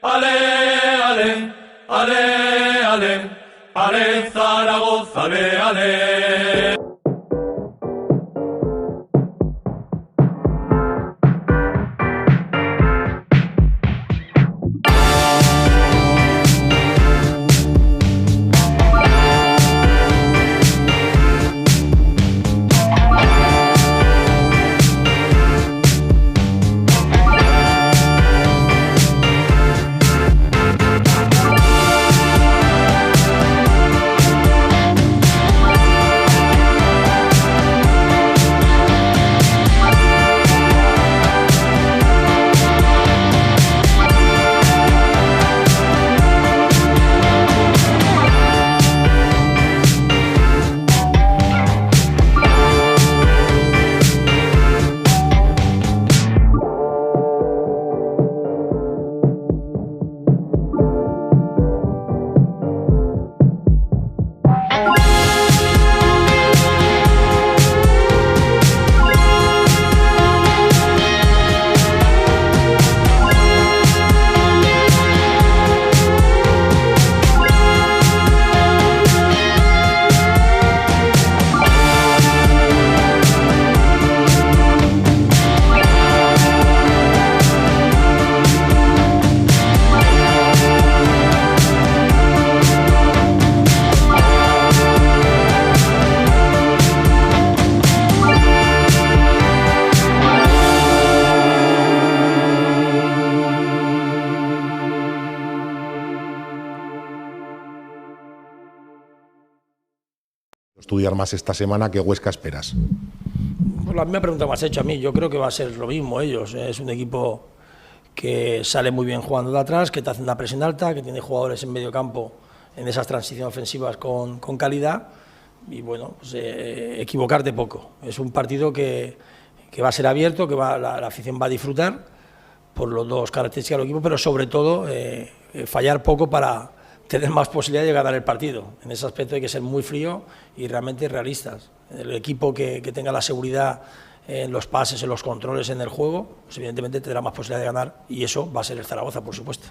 ale, ale, ale, ale, ale, Zaragoza, ale, ale. Estudiar más esta semana, ¿qué Huesca esperas? Pues la misma pregunta me has hecho a mí. Yo creo que va a ser lo mismo ellos. Es un equipo que sale muy bien jugando de atrás, que te hace una presión alta, que tiene jugadores en medio campo en esas transiciones ofensivas con calidad. Y bueno, pues, equivocarte poco. Es un partido que va a ser abierto, que la afición va a disfrutar por las dos características del equipo, pero sobre todo fallar poco para tener más posibilidad de ganar el partido. En ese aspecto hay que ser muy frío y realmente realistas. El equipo que tenga la seguridad en los pases, en los controles, en el juego, pues evidentemente tendrá más posibilidad de ganar, y eso va a ser el Zaragoza, por supuesto.